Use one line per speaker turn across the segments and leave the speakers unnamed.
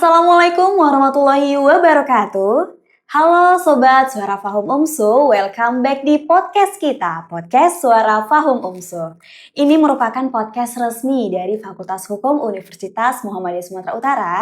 Assalamualaikum warahmatullahi wabarakatuh. Halo Sobat Suara Fahum UMSU, welcome back di podcast kita, podcast Suara Fahum UMSU. Ini merupakan podcast resmi dari Fakultas Hukum Universitas Muhammadiyah Sumatera Utara.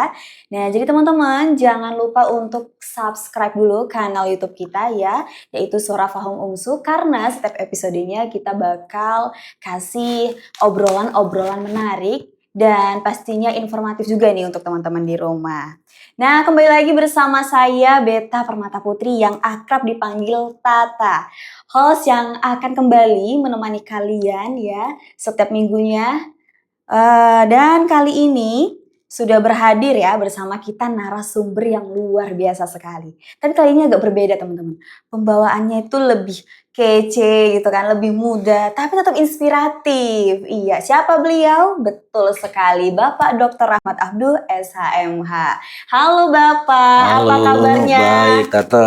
Nah, jadi teman-teman jangan lupa untuk subscribe dulu kanal YouTube kita ya, yaitu Suara Fahum UMSU, karena setiap episodenya kita bakal kasih obrolan-obrolan menarik dan pastinya informatif juga nih untuk teman-teman di rumah. Nah, kembali lagi bersama saya Beta Permata Putri yang akrab dipanggil Tata. Host yang akan kembali menemani kalian ya setiap minggunya. Dan kali ini sudah berhadir ya bersama kita narasumber yang luar biasa sekali. Tapi kali ini agak berbeda teman-teman. Pembawaannya itu lebih kece gitu kan, lebih muda, tapi tetap inspiratif. Iya, siapa beliau? Betul sekali, Bapak Dr. Rahmat Abduh, SHMH. Halo Bapak, apa
Halo,
kabarnya?
baik Tata.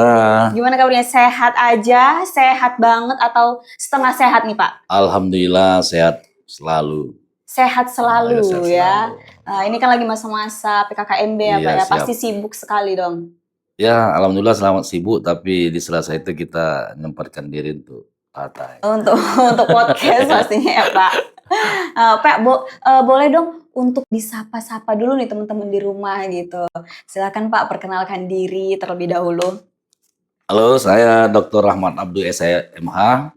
Gimana kabarnya? Sehat aja? Sehat banget atau setengah sehat nih Pak?
Alhamdulillah sehat selalu.
Sehat selalu
sehat
ya.
selalu.
Ini kan lagi masa-masa PKKMB ya Pak
Iya,
ya,
siap.
pasti sibuk sekali dong.
Ya, alhamdulillah selamat sibuk, tapi di sela itu kita menyempatkan diri untuk Tata.
Untuk podcast pastinya ya Pak. Pak, boleh dong untuk disapa-sapa dulu nih teman-teman di rumah gitu. Silakan Pak, perkenalkan diri terlebih dahulu.
Halo, saya Dr. Rahmat Abduh SHMH.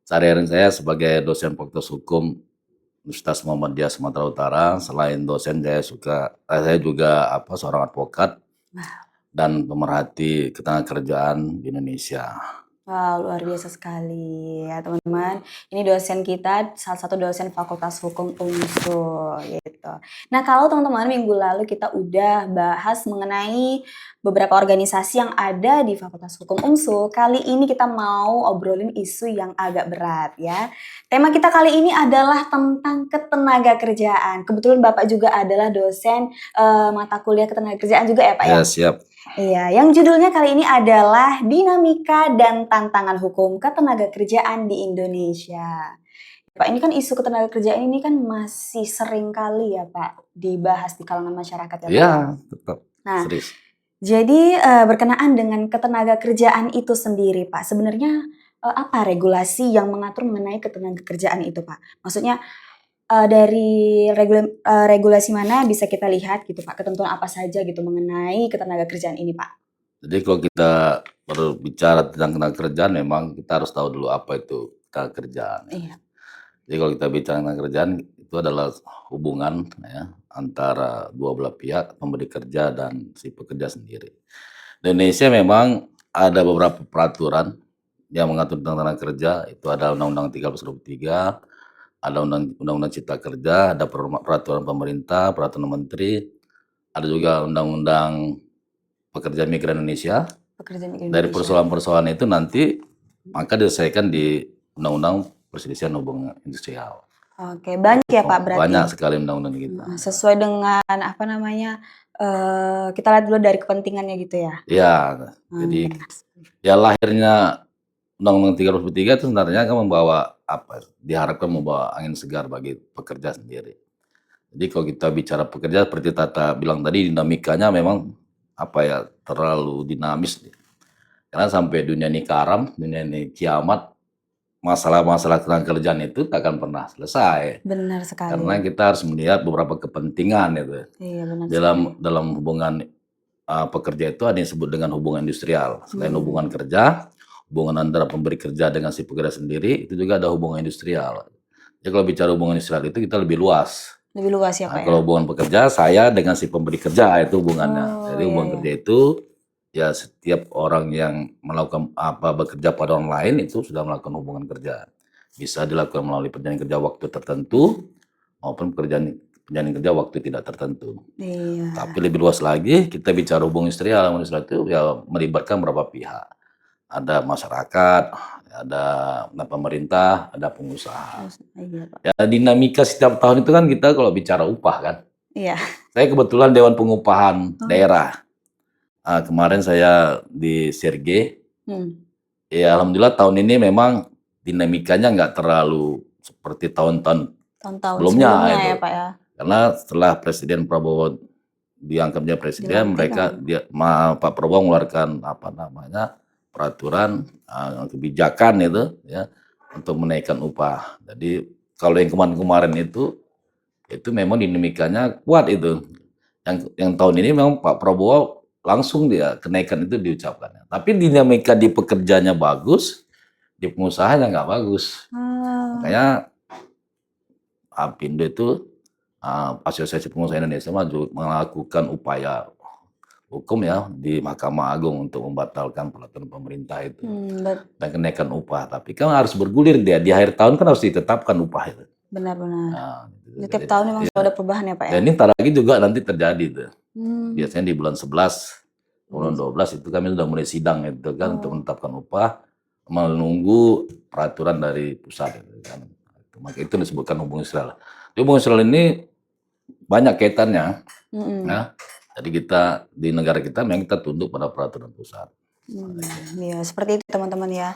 Sehari-hari saya sebagai dosen Fakultas Hukum Universitas Muhammadiyah Sumatera Utara. Selain dosen, saya juga seorang advokat dan pemerhati ketenagakerjaan di Indonesia.
Wow, luar biasa sekali ya teman-teman. Ini dosen kita, salah satu dosen Fakultas Hukum UNSU gitu. Nah, kalau teman-teman minggu lalu kita udah bahas mengenai beberapa organisasi yang ada di Fakultas Hukum UNSU, kali ini kita mau obrolin isu yang agak berat ya. Tema kita kali ini adalah tentang ketenagakerjaan. Kebetulan Bapak juga adalah dosen mata kuliah ketenagakerjaan juga ya Pak ya?
Ya, siap.
Iya, yang judulnya kali ini adalah Dinamika dan Tantangan Hukum Ketenagakerjaan di Indonesia. Pak, ini kan isu ketenagakerjaan ini kan masih sering kali ya Pak dibahas di kalangan masyarakat ya Pak?
Ya, tetap
Nah,
serius.
jadi berkenaan dengan ketenagakerjaan itu sendiri Pak, sebenarnya apa regulasi yang mengatur mengenai ketenagakerjaan itu Pak? Maksudnya dari regulasi mana bisa kita lihat gitu Pak, ketentuan apa saja gitu mengenai ketenagakerjaan ini Pak?
Jadi kalau kita berbicara tentang ketenagakerjaan, memang kita harus tahu dulu apa itu ketenagakerjaan.
Iya.
Jadi kalau kita bicara tentang kerjaan, itu adalah hubungan ya, antara dua belah pihak, pemberi kerja dan si pekerja sendiri. Di Indonesia memang ada beberapa peraturan yang mengatur tentang tenaga kerja. Itu ada Undang-Undang 1323, ada Undang-Undang Cipta Kerja, ada peraturan pemerintah, peraturan menteri, ada juga Undang-Undang Pekerja Migran Indonesia.
Pekerja migran
Dari
Indonesia.
persoalan-persoalan itu nanti maka diselesaikan di Undang-Undang Perselisihan Hubungan Industrial.
Oke, banyak ya Pak berarti?
Banyak sekali undang-undang kita.
Sesuai dengan apa namanya, kita lihat dulu dari kepentingannya gitu ya?
Ya, jadi ya lahirnya Undang-Undang 1323 itu sebenarnya kan membawa diharapkan membawa angin segar bagi pekerja sendiri. Jadi kalau kita bicara pekerja seperti Tata bilang tadi, dinamikanya memang terlalu dinamis. Karena sampai dunia ini karam, dunia ini kiamat, masalah-masalah tentang kerjaan itu tak akan pernah selesai.
Benar sekali.
Karena kita harus melihat beberapa kepentingan itu.
Iya, benar
dalam hubungan pekerja itu ada yang disebut dengan hubungan industrial. Selain hubungan kerja, hubungan antara pemberi kerja dengan si pekerja sendiri, itu juga ada hubungan industrial. Jadi kalau bicara hubungan industrial itu kita lebih luas.
Lebih luas ya Pak ya?
Kalau hubungan pekerja, saya dengan si pemberi kerja itu hubungannya. Jadi hubungan kerja itu ya setiap orang yang melakukan bekerja pada orang lain itu sudah melakukan hubungan kerja. Bisa dilakukan melalui perjanjian kerja waktu tertentu maupun perjanjian kerja waktu tidak tertentu.
Iya.
Tapi lebih luas lagi, kita bicara hubungan industrial. Hubungan industrial itu ya melibatkan beberapa pihak. Ada masyarakat, ada pemerintah, ada pengusaha.
Iya Pak.
Ya dinamika setiap tahun itu kan kita kalau bicara upah kan.
Iya.
Saya kebetulan Dewan Pengupahan Daerah. Kemarin saya di Serge. Ya alhamdulillah tahun ini memang dinamikanya nggak terlalu seperti tahun-tahun sebelumnya
ya Pak ya.
Karena setelah Presiden Prabowo diangkatnya presiden,
Dilantik,
Pak Prabowo mengeluarkan peraturan kebijakan itu ya untuk menaikkan upah. Jadi kalau yang kemarin-kemarin itu memang dinamikanya kuat itu. Yang tahun ini memang Pak Prabowo langsung dia kenaikan itu diucapkan. Tapi dinamika di pekerjanya bagus, di pengusahanya nggak bagus. Makanya APindo itu Asosiasi Pengusaha Indonesia melakukan upaya hukum ya di Mahkamah Agung untuk membatalkan peraturan pemerintah itu dan kenaikan upah. Tapi kan harus bergulir dia di akhir tahun kan harus ditetapkan upah itu.
Benar-benar.
Nah,
Di tiap tahun memang selalu ada perubahan ya Pak ya.
Dan ini ntar lagi juga nanti terjadi tuh. Biasanya di bulan 11, bulan 12 itu kami sudah mulai sidang itu kan untuk menetapkan upah, menunggu peraturan dari pusat itu kan. Maka itu disebutkan hubungan Israel. Jadi hubungan Israel ini banyak kaitannya. Ya. Jadi kita di negara kita memang kita tunduk pada peraturan pusat.
Iya, seperti itu teman-teman ya.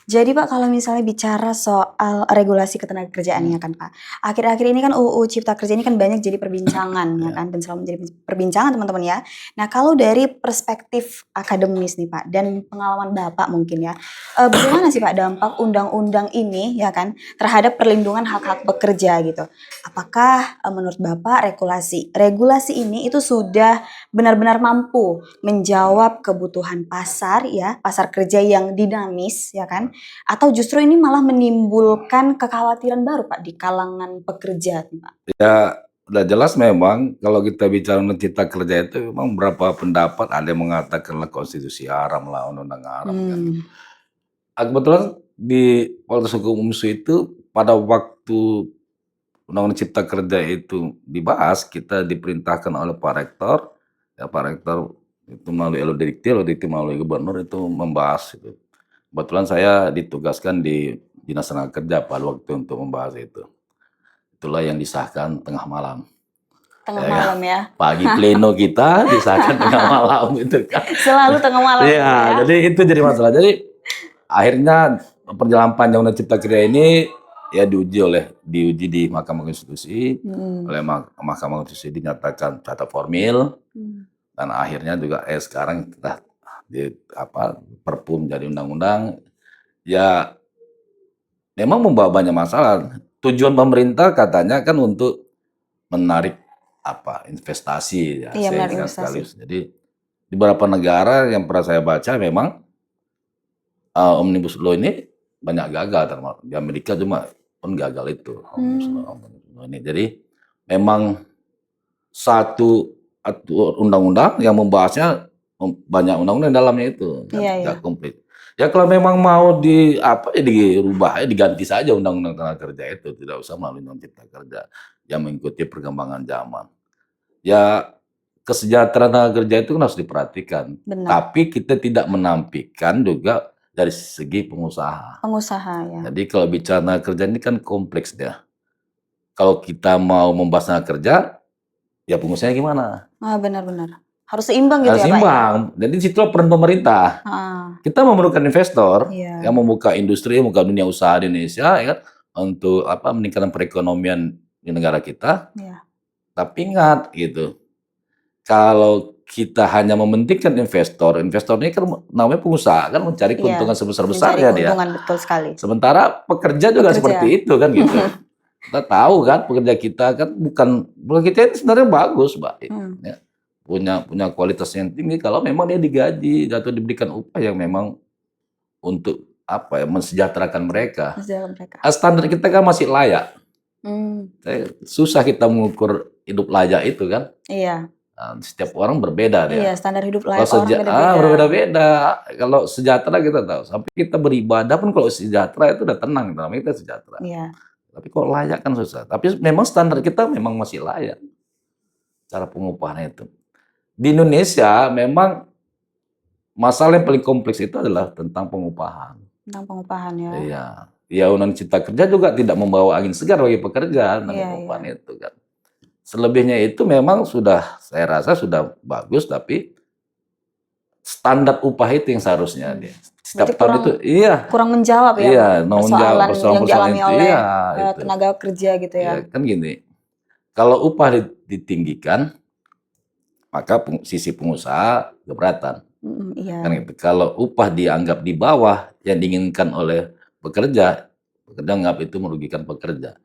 Jadi Pak, kalau misalnya bicara soal regulasi ketenagakerjaan ya kan Pak, akhir-akhir ini kan UU Cipta Kerja ini kan banyak jadi perbincangan ya kan, dan selalu menjadi perbincangan teman-teman ya. Nah kalau dari perspektif akademis nih Pak, dan pengalaman Bapak mungkin ya, bagaimana sih Pak dampak undang-undang ini ya kan terhadap perlindungan hak-hak pekerja gitu? Apakah menurut Bapak regulasi ini itu sudah benar-benar mampu menjawab kebutuhan pasar ya, pasar kerja yang dinamis ya kan? Atau justru ini malah menimbulkan kekhawatiran baru Pak di kalangan pekerja Pak?
Ya udah jelas memang kalau kita bicara tentang cipta kerja itu memang beberapa pendapat, ada yang mengatakan lah konstitusi haram lah, undang-undang haram kan. Kebetulan di Fakultas Hukum UMSU itu pada waktu undang-undang cipta kerja itu dibahas, kita diperintahkan oleh Pak Rektor, ya Pak Rektor itu melalui LODikti melalui gubernur itu membahas itu. Kebetulan saya ditugaskan di Dinas Tenaga Kerja pada waktu untuk membahas itu. Itulah yang disahkan tengah malam.
Tengah malam ya?
Pagi pleno kita disahkan tengah malam itu kan.
Selalu tengah malam ya?
Jadi itu jadi masalah. Jadi akhirnya perjalanan panjang Undang Cipta Kerja ini ya diuji di Mahkamah Konstitusi, oleh Mahkamah Konstitusi dinyatakan cacat formil, dan akhirnya juga sekarang kita Perpu menjadi undang-undang, ya memang membawa banyak masalah. Tujuan pemerintah katanya kan untuk menarik investasi ya,
iya, menarik investasi.
Jadi di beberapa negara yang pernah saya baca memang Omnibus Law ini banyak gagal, termasuk di Amerika cuma pun gagal itu. Jadi memang satu undang-undang yang membahasnya banyak undang-undang dalamnya itu, nggak komplit. Ya kalau memang mau dirubah, diganti saja undang-undang tenaga kerja itu, tidak usah melalui undang cipta kerja yang mengikuti perkembangan zaman. Ya kesejahteraan tenaga kerja itu kan harus diperhatikan, tapi kita tidak menampilkan juga dari segi pengusaha.
Pengusaha ya.
Jadi kalau bicara tenaga kerja ini kan kompleks dia. Kalau kita mau membahas tenaga kerja, ya pengusahanya gimana?
Benar-benar. Harus seimbang gitu
ya Pak? Harus seimbang. Jadi di situ peran pemerintah. Kita memerlukan investor yang membuka industri, membuka dunia usaha di Indonesia, ya kan, untuk meningkatkan perekonomian di negara kita. Tapi ingat gitu, kalau kita hanya mementingkan investor ini kan namanya pengusaha kan mencari keuntungan sebesar-besarnya dia.
Betul sekali.
Sementara pekerja juga seperti itu kan gitu. Kita tahu kan pekerja kita kan pekerja kita itu sebenarnya bagus, Mbak. Ya. Punya kualitas yang tinggi kalau memang dia digaji atau diberikan upah yang memang untuk mensejahterakan mereka. Standar kita kan masih layak. Susah kita mengukur hidup layak itu kan.
Iya.
Nah, setiap orang berbeda dia.
Iya, standar hidup layak orang
berbeda-beda. Kalau sejahtera kita tahu. Sampai kita beribadah pun kalau sejahtera itu udah tenang, namanya kita sejahtera.
Iya.
Tapi kalau layak kan susah. Tapi memang standar kita memang masih layak. Cara pengupahan itu. Di Indonesia memang masalah yang paling kompleks itu adalah tentang pengupahan.
Tentang pengupahan ya.
Iya. Ya Undang Cipta Kerja juga tidak membawa angin segar bagi pekerja tentang pengupahan itu kan. Selebihnya itu memang saya rasa sudah bagus, tapi standar upah itu yang seharusnya dia. Setiap tahun itu
kurang menjawab ya persoalan yang dialami oleh tenaga kerja gitu ya.
Kan gini, kalau upah ditinggikan, maka sisi pengusaha keberatan.
Iya.
Kan gitu. Kalau upah dianggap di bawah yang diinginkan oleh pekerja anggap itu merugikan pekerja.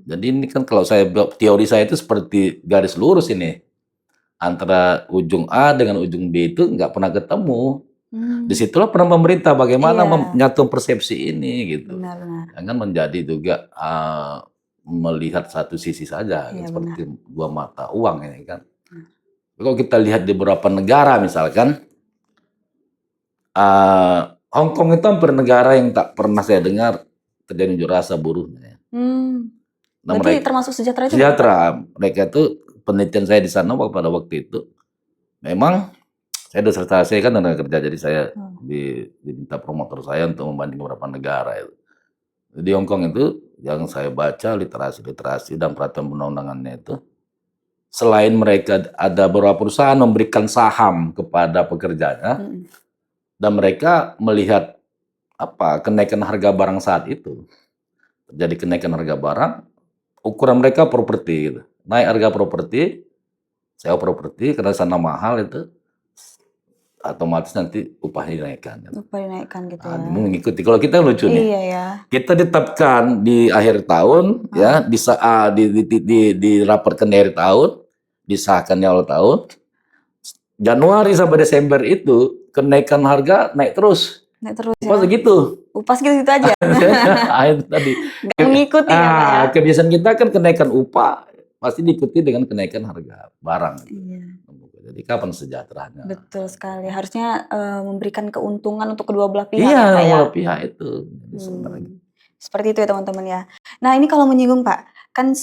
Jadi ini kan kalau teori saya itu seperti garis lurus ini. Antara ujung A dengan ujung B itu nggak pernah ketemu. Disitulah peran pemerintah bagaimana
Iya.
menyatu persepsi ini gitu.
Benar-benar.
Jangan menjadi juga melihat satu sisi saja,
Iya,
seperti dua mata uang ini kan. Kalau kita lihat di beberapa negara misalkan, Hong Kong itu hampir negara yang tak pernah saya dengar terjadi unjuk rasa buruhnya. Nah,
Berarti termasuk sejahtera juga?
sejahtera. Mereka itu penelitian saya di sana pada waktu itu, memang saya disertasi kan tenaga kerja, jadi saya diminta promotor saya untuk membanding beberapa negara itu. Di Hong Kong itu yang saya baca literasi dan peraturan perundang-undangannya itu, selain mereka ada beberapa perusahaan memberikan saham kepada pekerjanya, dan mereka melihat kenaikan harga barang saat itu. Terjadi kenaikan harga barang, ukuran mereka properti gitu. Naik harga properti, sewa properti karena sana mahal itu, otomatis nanti upah dinaikkan.
Upah dinaikkan gitu ya.
Mengikuti. Kalau kita lucu nih.
Iya ya.
Kita ditetapkan di akhir tahun ya, dirapatkan di akhir tahun, disahkan di awal tahun. Januari sampai Desember itu kenaikan harga naik terus.
Naik terus ya.
Upah segitu.
Upah segitu aja.
Itu tadi.
Nggak mengikuti ya, Pak ya.
Kebiasaan kita kan kenaikan upah pasti diikuti dengan kenaikan harga barang.
Iya.
Jadi kapan sejahteranya?
Betul sekali. Harusnya memberikan keuntungan untuk kedua belah pihak
Iya,
ya, Pak ya.
kedua pihak itu.
Seperti itu ya teman-teman ya. Nah ini kalau menyinggung Pak, kan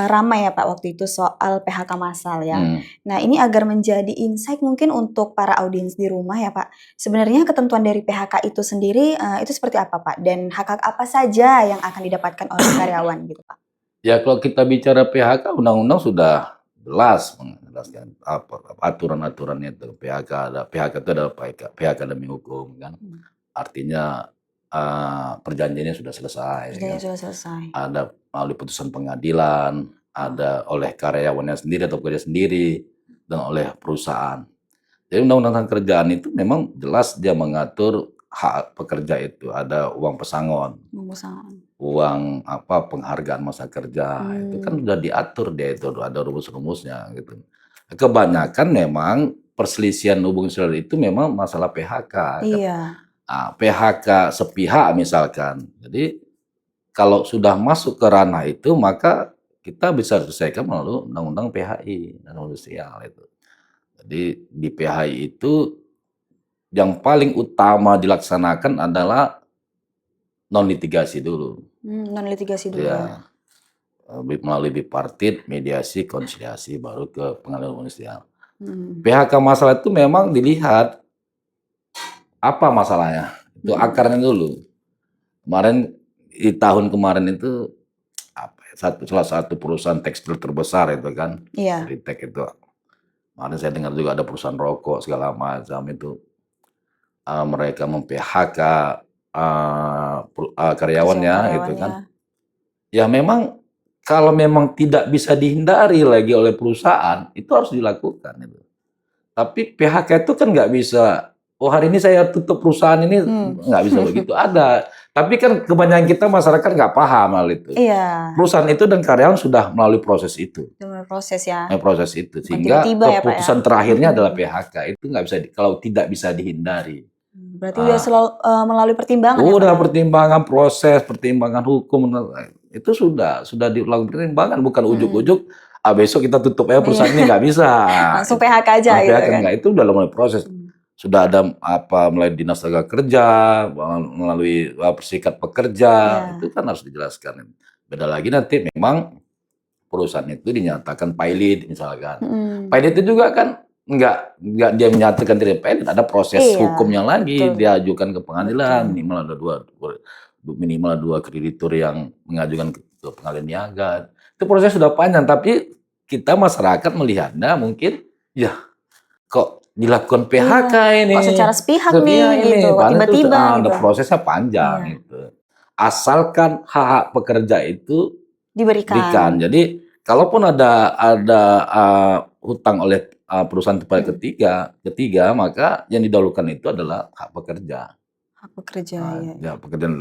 ramai ya Pak waktu itu soal PHK massal ya. Nah ini agar menjadi insight mungkin untuk para audiens di rumah ya Pak. Sebenarnya ketentuan dari PHK itu sendiri itu seperti apa Pak? Dan hak-hak apa saja yang akan didapatkan oleh karyawan gitu Pak? Ya
kalau kita bicara PHK, undang-undang sudah jelas menjelaskan aturan-aturannya itu. PHK itu adalah PHK demi hukum kan. Artinya perjanjiannya sudah selesai.
Perjanjiannya sudah selesai.
Ada melalui putusan pengadilan, ada oleh karyawannya sendiri atau pekerja sendiri, dan oleh perusahaan. Jadi undang-undang kerjaan itu memang jelas dia mengatur hak pekerja itu, ada uang pesangon, uang penghargaan masa kerja, itu kan sudah diatur dia itu, ada rumus-rumusnya gitu. Kebanyakan memang perselisihan hubungan sosial itu memang masalah PHK. Iya. PHK sepihak misalkan. Jadi kalau sudah masuk ke ranah itu maka kita bisa selesaikan melalui undang-undang PHI dan sosial itu. Jadi di PHI itu yang paling utama dilaksanakan adalah non litigasi dulu. Non litigasi dulu. Ya. Melalui bipartit, mediasi, konsiliasi, baru ke pengadilan sosial. PHK masalah itu memang dilihat apa masalahnya, itu akarnya dulu. Di tahun kemarin itu salah satu perusahaan tekstil terbesar itu kan, Ritek itu. Kemarin saya dengar juga ada perusahaan rokok segala macam itu, mereka mem-PHK karyawannya itu kan. Ya memang kalau memang tidak bisa dihindari lagi oleh perusahaan itu harus dilakukan itu. Tapi PHK itu kan nggak bisa. Oh hari ini saya tutup perusahaan ini, nggak bisa begitu. Ada, tapi kan kebanyakan kita masyarakat nggak paham hal itu. Iya. Perusahaan itu dan karyawan sudah melalui proses itu. Proses ya. Proses itu, sehingga keputusan terakhirnya adalah PHK. Itu nggak bisa, kalau tidak bisa dihindari.
Berarti udah selalu melalui pertimbangan.
Udah pertimbangan proses, pertimbangan hukum itu sudah dilakukan pertimbangan, bukan ujuk-ujuk. Besok kita tutup perusahaan ini nggak bisa.
Langsung PHK aja gitu kan.
Enggak, itu udah melalui proses. Sudah ada melalui dinas tenaga kerja, melalui Serikat Pekerja, itu kan harus dijelaskan. Beda lagi nanti memang perusahaan itu dinyatakan pilot misalkan. Pilot itu juga kan enggak dia menyatakan tidak pilot, ada proses hukumnya lagi, diajukan ke pengadilan, minimal dua kreditur yang mengajukan ke pengadilan niaga. Itu proses sudah panjang, tapi kita masyarakat melihatnya mungkin ya kok dilakukan PHK ini. Kok secara sepihak nih gitu, tiba-tiba gitu. Prosesnya panjang gitu. Asalkan hak pekerja itu diberikan. Jadi kalaupun ada hutang oleh perusahaan tempat ketiga, maka yang didahulukan itu adalah hak pekerja.
Hak pekerja, ya.
Ya pekerjaan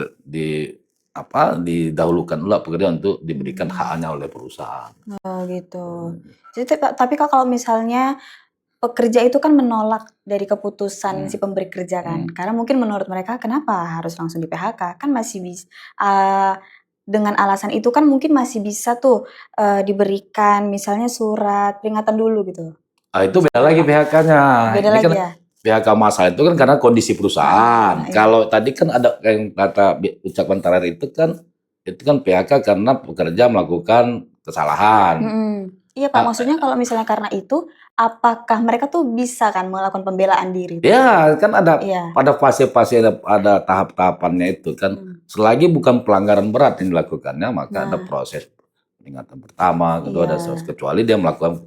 didahulukan dulu hak pekerja untuk diberikan haknya oleh perusahaan.
Oh gitu. Jadi tapi Kak, kalau misalnya pekerja itu kan menolak dari keputusan si pemberi kerja kan, karena mungkin menurut mereka kenapa harus langsung di PHK, kan masih bisa dengan alasan itu kan mungkin masih bisa tuh diberikan misalnya surat peringatan dulu gitu.
Itu beda lagi PHK-nya.
Beda
Ini
lagi
kan
ya?
PHK massal itu kan karena kondisi perusahaan.
Iya.
Kalau tadi kan ada yang kata ucapan terakhir itu kan PHK karena pekerja melakukan kesalahan.
Iya Pak, maksudnya kalau misalnya karena itu, apakah mereka tuh bisa kan melakukan pembelaan diri?
Ya, kan ada
Iya.
pada fase-fase ada tahap-tahapannya itu kan. Selagi bukan pelanggaran berat yang dilakukannya, maka ada proses peringatan pertama, kedua ada
Iya.
kecuali dia melakukan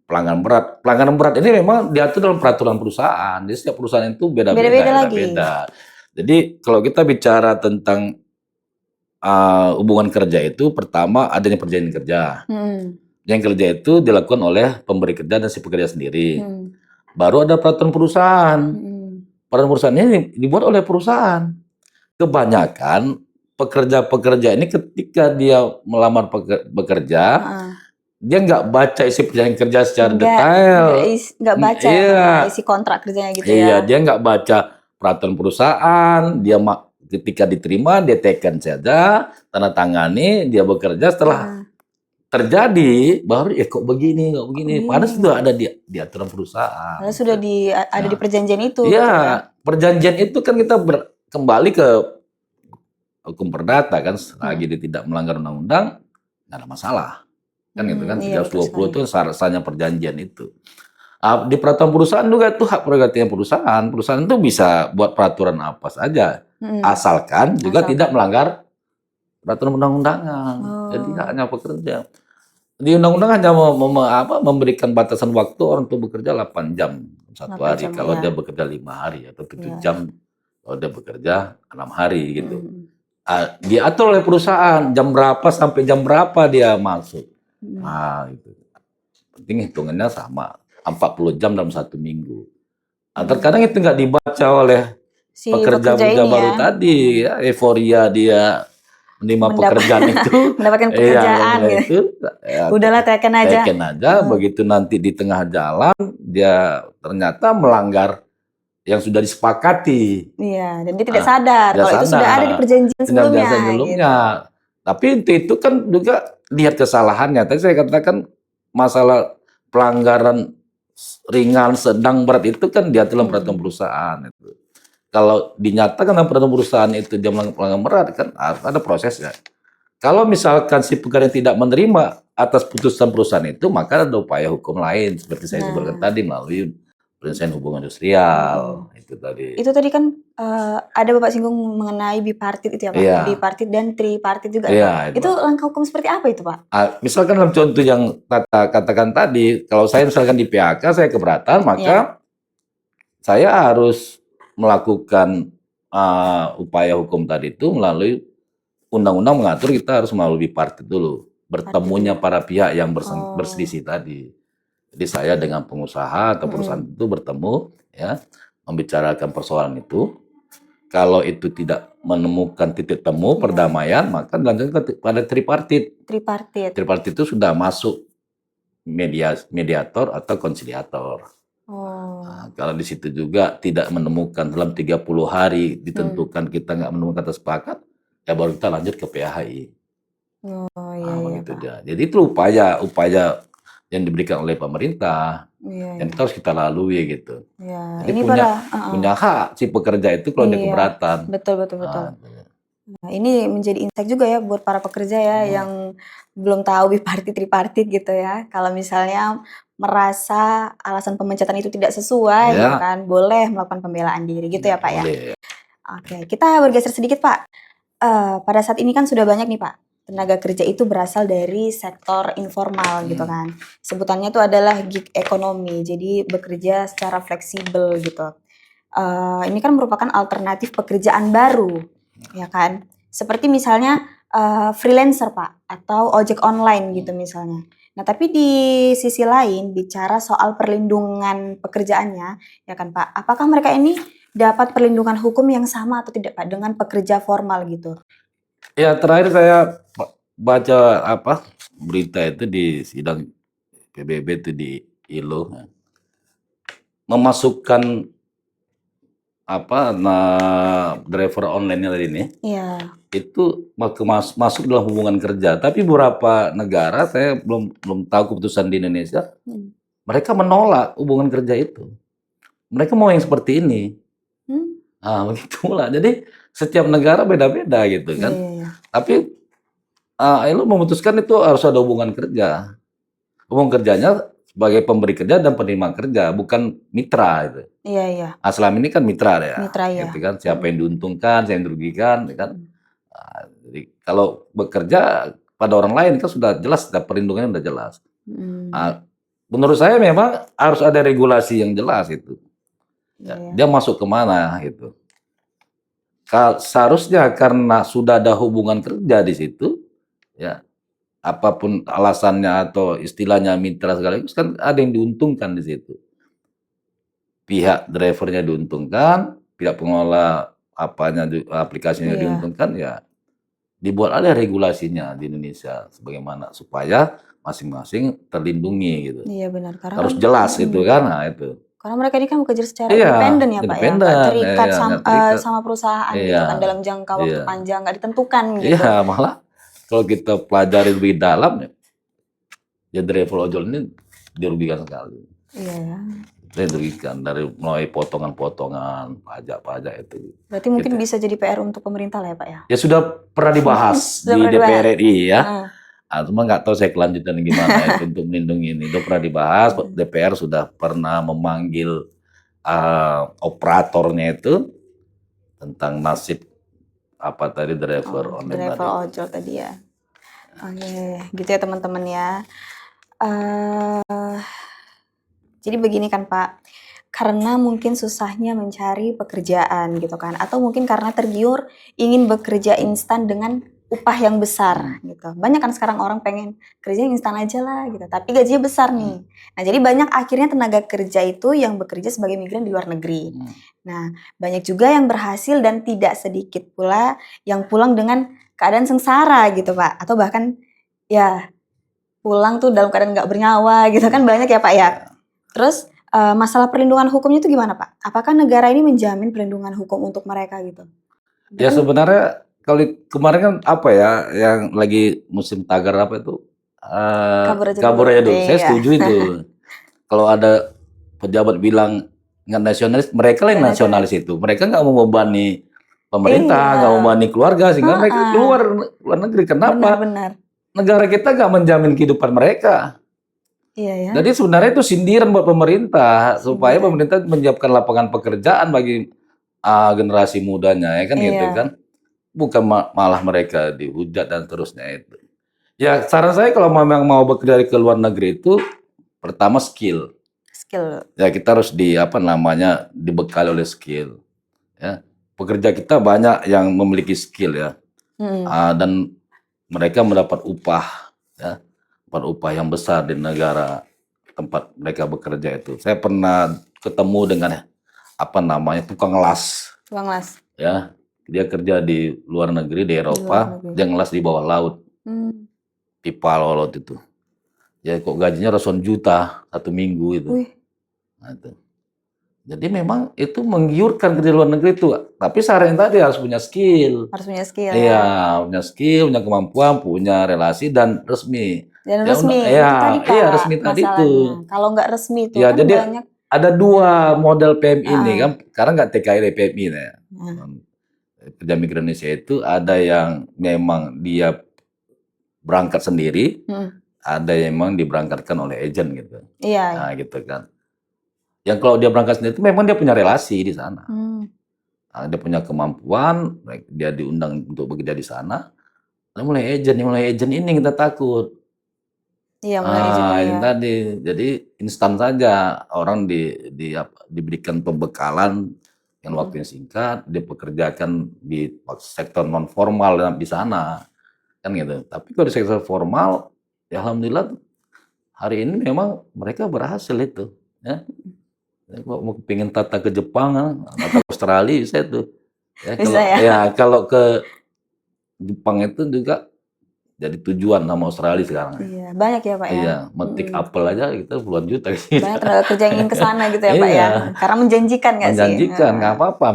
pelanggaran berat. Pelanggaran berat ini memang diatur dalam peraturan perusahaan. Jadi setiap perusahaan itu
Beda-beda lagi.
beda-beda. Jadi kalau kita bicara tentang hubungan kerja itu, pertama adanya perjanjian kerja. Yang kerja itu dilakukan oleh pemberi kerja dan si pekerja sendiri. Baru ada peraturan perusahaan. Peraturan perusahaan ini dibuat oleh perusahaan. Kebanyakan pekerja-pekerja ini ketika dia melamar bekerja, dia nggak baca isi perjanjian kerja secara detail.
Nggak baca isi kontrak kerjanya gitu ya.
Iya, dia nggak baca peraturan perusahaan. Dia ketika diterima, dia tekan saja, tanda tangani, dia bekerja. Setelah terjadi, baru kok begini. Padahal sudah ada di aturan perusahaan.
Padahal sudah ada di perjanjian itu.
Iya, perjanjian itu kan kita kembali ke hukum perdata kan, selagi dia tidak melanggar undang-undang, nggak ada masalah. Kan gitu kan, 320 itu rasanya perjanjian itu. Di peraturan perusahaan juga itu hak prerogatif perusahaan. Perusahaan itu bisa buat peraturan apa saja, asalkan juga tidak melanggar peraturan undang-undangan. Jadi hanya pekerja. Di undang-undang hanya memberikan batasan waktu orang untuk bekerja 8 jam satu hari. Kalau dia bekerja 5 hari atau 7 jam kalau dia bekerja 6 hari gitu. Diatur oleh perusahaan jam berapa sampai jam berapa dia masuk. Itu. Penting hitungannya sama 40 jam dalam 1 minggu. Terkadang itu nggak dibaca oleh
si
pekerja baru tadi, ya, euforia dia menerima pekerjaan itu,
mendapatkan pekerjaan gitu. Udahlah teken aja.
Begitu nanti di tengah jalan dia ternyata melanggar yang sudah disepakati.
Iya, dan dia tidak sadar kalau itu sudah ada di perjanjian sebelumnya. Gitu.
Tapi itu kan juga lihat kesalahannya. Tadi saya katakan masalah pelanggaran ringan, sedang, berat itu kan diatur dalam peraturan perusahaan itu. Kalau dinyatakan dalam peraturan perusahaan itu dia melanggar berat kan ada prosesnya. Kalau misalkan si pekerja tidak menerima atas putusan perusahaan itu, maka ada upaya hukum lain seperti saya sebutkan tadi melalui penyelesaian hubungan industrial itu tadi.
Itu tadi kan ada Bapak singgung mengenai bipartit itu ya Pak, bipartit dan tripartit juga. Itu langkah hukum seperti apa itu Pak?
Misalkan dalam contoh yang katakan tadi, kalau saya misalkan di PHK saya keberatan, maka saya harus melakukan upaya hukum tadi itu melalui undang-undang mengatur kita harus melalui bipartit dulu, bertemunya para pihak yang berselisih tadi. Jadi saya dengan pengusaha atau perusahaan itu bertemu, ya, membicarakan persoalan itu. Kalau itu tidak menemukan titik temu perdamaian, maka dilanjutkan pada tripartit. Tripartit itu sudah masuk mediator atau konsiliator. Kalau di situ juga tidak menemukan dalam 30 hari ditentukan kita nggak menemukan kata sepakat, ya baru kita lanjut ke PHI. Begitu dia. Jadi itu upaya yang diberikan oleh pemerintah yang harus kita lalui gitu. Jadi ini punya hak si pekerja itu kalau dia keberatan.
Betul. Nah, ini menjadi insight juga ya buat para pekerja ya yang belum tahu bipartit tripartit gitu ya. Kalau misalnya merasa alasan pemecatan itu tidak sesuai, gitu kan, boleh melakukan pembelaan diri gitu ya Pak ya. Oke, kita bergeser sedikit Pak. Pada saat ini kan sudah banyak nih Pak, tenaga kerja itu berasal dari sektor informal gitu kan. Sebutannya itu adalah gig ekonomi, jadi bekerja secara fleksibel gitu. Ini kan merupakan alternatif pekerjaan baru, ya kan. Seperti misalnya freelancer Pak, atau ojek online gitu misalnya. Nah, tapi di sisi lain bicara soal perlindungan pekerjaannya, ya kan Pak, apakah mereka ini dapat perlindungan hukum yang sama atau tidak Pak dengan pekerja formal gitu?
Ya terakhir saya baca berita itu di sidang PBB itu di ILO, memasukkan driver online tadi ini
Iya.
itu masuk dalam hubungan kerja. Tapi beberapa negara saya belum tahu keputusan di Indonesia, mereka menolak hubungan kerja itu. Mereka mau yang seperti ini. Begitulah. Jadi setiap negara beda-beda gitu kan.
Iya.
Tapi ILO memutuskan itu harus ada hubungan kerja. Hubungan kerjanya sebagai pemberi kerja dan penerima kerja, bukan mitra itu.
Iya.
Selama ini kan mitra ya.
Mitra ya.
Gitu kan, siapa yang diuntungkan, siapa yang dirugikan, kan. Jadi kalau bekerja pada orang lain kan sudah jelas, sudah perlindungannya sudah jelas. Menurut saya memang harus ada regulasi yang jelas itu. Dia masuk kemana gitu. Seharusnya karena sudah ada hubungan kerja di situ, ya apapun alasannya atau istilahnya mitra segala itu kan ada yang diuntungkan di situ. Pihak drivernya diuntungkan, pihak pengelola aplikasinya diuntungkan, ya dibuat ada regulasinya di Indonesia sebagaimana supaya masing-masing terlindungi gitu.
Iya benar. Karena
harus jelas itu kan, itu.
Karena mereka ini kan bekerja secara independen ya Pak ya, nggak terikat sama perusahaan gitu kan dalam jangka waktu panjang, nggak ditentukan gitu.
Iya, malah kalau kita pelajari lebih dalam ya driver ojol ini dirugikan sekali.
Iya.
Dirugikan dari mulai potongan-potongan pajak itu.
Berarti mungkin bisa jadi PR untuk pemerintah lah ya Pak ya?
Ya sudah pernah dibahas di DPR RI ya. Cuma nggak tahu saya kelanjutan gimana untuk melindungi ini. Itu pernah dibahas, DPR sudah pernah memanggil operatornya itu tentang nasib driver online
driver ojol tadi ya. Oke, gitu ya teman-teman ya. Jadi begini kan Pak, karena mungkin susahnya mencari pekerjaan gitu kan, atau mungkin karena tergiur ingin bekerja instan dengan upah yang besar gitu. Banyak kan sekarang orang pengen kerja instan aja lah gitu, tapi gajinya besar nih. Nah jadi banyak akhirnya tenaga kerja itu yang bekerja sebagai migran di luar negeri. Nah banyak juga yang berhasil dan tidak sedikit pula yang pulang dengan keadaan sengsara gitu Pak, atau bahkan ya pulang tuh dalam keadaan nggak bernyawa gitu kan, banyak ya Pak ya. Terus masalah perlindungan hukumnya itu gimana Pak? Apakah negara ini menjamin perlindungan hukum untuk mereka gitu?
Ya sebenarnya kalau kemarin kan yang lagi musim tagar itu kabur aja dulu. Saya setuju itu. Kalau ada pejabat bilang nggak nasionalis, mereka lah yang nasionalis itu. Mereka nggak mau membebani pemerintah, nggak mau membebani keluarga, sehingga mereka keluar negeri. Kenapa?
Benar.
Negara kita nggak menjamin kehidupan mereka.
Iya ya.
Jadi sebenarnya itu sindiran buat pemerintah supaya pemerintah menyiapkan lapangan pekerjaan bagi generasi mudanya, ya kan gitu kan. Bukan malah mereka dihujat dan terusnya itu. Ya saran saya kalau memang mau bekerja ke luar negeri itu pertama skill. Ya kita harus dibekali oleh skill. Ya pekerja kita banyak yang memiliki skill ya. Dan mereka mendapat upah ya. Dapat upah yang besar di negara tempat mereka bekerja itu. Saya pernah ketemu dengan tukang las.
Tukang las.
Ya. Dia kerja di luar negeri, di Eropa, dia ngelas di bawah laut. Pipa laut itu. Ya kok gajinya ratusan juta satu minggu itu. Nah, itu. Jadi memang itu menggiurkan kerja luar negeri itu. Tapi syaratnya tadi harus punya skill.
Harus punya skill.
Iya, punya skill, punya kemampuan, punya relasi dan resmi.
Dan resmi. Iya,
resmi tadi itu.
Kalau nggak resmi itu
ya,
kan
jadi
banyak.
Ada dua model PMI ini kan. Sekarang nggak TKI PMI ya. Kerja migran Indonesia itu ada yang memang dia berangkat sendiri, ada yang memang diberangkatkan oleh agen gitu.
Iya.
Nah, gitu kan. Yang kalau dia berangkat sendiri itu memang dia punya relasi di sana. Nah, dia punya kemampuan, dia diundang untuk bekerja di sana. Lalu mulai agen ini kita takut.
Iya, mulai agen
ini tadi. Jadi instan saja orang diberikan pembekalan yang waktunya singkat, dipekerjakan di sektor non formal di sana, kan gitu. Tapi kalau di sektor formal, ya alhamdulillah hari ini memang mereka berhasil itu, ya. Mau pengen tata ke Jepang, atau Australia bisa itu. Ya
Bisa
kalau
ya?
ya kalau ke Jepang itu juga jadi tujuan sama Australia sekarang.
Iya, banyak ya Pak ya?
Iya, metik apel aja kita puluhan juta gitu.
Banyak tenaga kerja yang ingin ke sana gitu ya Pak
Iya,
ya? Karena menjanjikan nggak sih?
menjanjikan, nggak apa-apa.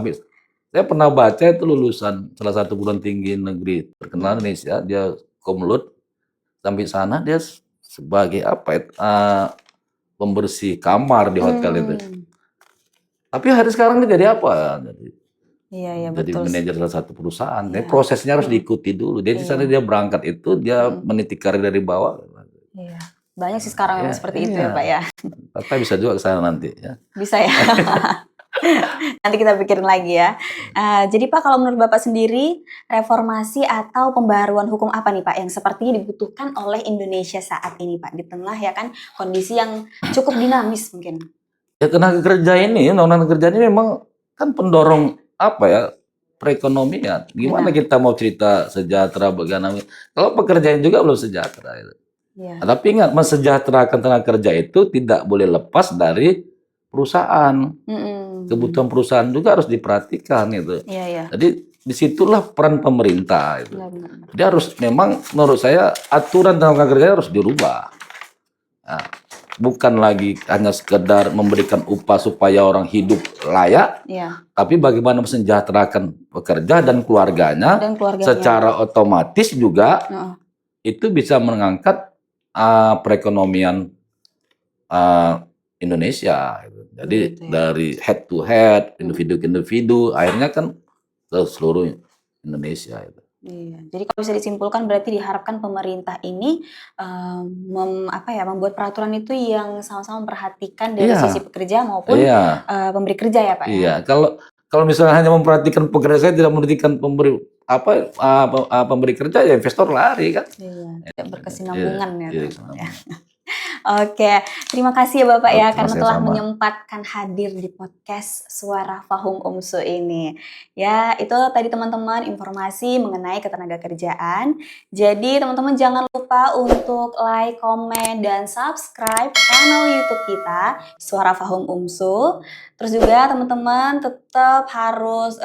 Saya pernah baca itu lulusan salah satu perguruan tinggi negeri terkenal Indonesia, dia Komlut, sampai sana dia sebagai apa ya, pembersih kamar di hotel itu. Tapi hari sekarang dia jadi apa?
Iya, iya
Jadi
betul.
manajer salah satu perusahaan. Tapi
Iya.
prosesnya harus diikuti dulu. Dia di sana dia berangkat itu dia meniti karir dari bawah.
Iya. Banyak sih sekarang memang seperti itu ya
Iya.
Pak ya.
Kita bisa juga ke sana nanti ya.
Bisa ya. Nanti kita pikirin lagi ya. Jadi Pak, kalau menurut Bapak sendiri, reformasi atau pembaruan hukum apa nih Pak yang sepertinya dibutuhkan oleh Indonesia saat ini Pak? Di tengah ya kan kondisi yang cukup dinamis mungkin.
Ya tenaga kerja ini, undang-undang kerja ini memang kan pendorong apa ya, perekonomian. Gimana kita mau cerita sejahtera bagaimana? Kalau pekerjaan juga belum sejahtera.
Iya.
Tapi ingat, mensejahterakan tenaga kerja itu tidak boleh lepas dari perusahaan. Kebutuhan perusahaan juga harus diperhatikan itu.
Iya, iya.
Jadi disitulah peran pemerintah itu.
Benar-benar.
Dia harus memang menurut saya aturan tenaga kerja harus dirubah. Nah, bukan lagi hanya sekedar memberikan upah supaya orang hidup layak, tapi bagaimana mensejahterakan pekerja dan keluarganya, secara otomatis juga itu bisa mengangkat perekonomian Indonesia. Jadi dari head to head, individu ke individu, akhirnya kan ke seluruh Indonesia.
Iya. Jadi kalau bisa disimpulkan berarti diharapkan pemerintah ini membuat peraturan itu yang sama-sama memperhatikan dari sisi pekerja maupun pemberi kerja ya Pak.
Iya. Kalau misalnya hanya memperhatikan pekerja, saya tidak memperhatikan pemberi kerja, ya investor lari kan.
Iya. Tidak berkesinambungan ya. Oke, terima kasih ya Bapak ya karena telah menyempatkan hadir di podcast Suara Fahum Umsu ini. Ya, itu tadi teman-teman informasi mengenai ketenaga kerjaan. Jadi teman-teman jangan lupa untuk like, komen, dan subscribe channel YouTube kita Suara Fahum Umsu. Terus juga teman-teman tetap harus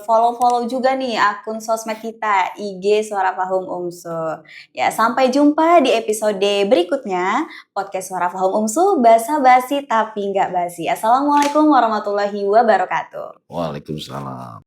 follow juga nih akun sosmed kita IG Suara Fahum Umsu. Ya, sampai jumpa di episode berikutnya. Podcast Suara Fahum Umsu, basa-basi tapi nggak basi. Assalamualaikum warahmatullahi wabarakatuh.
Waalaikumsalam.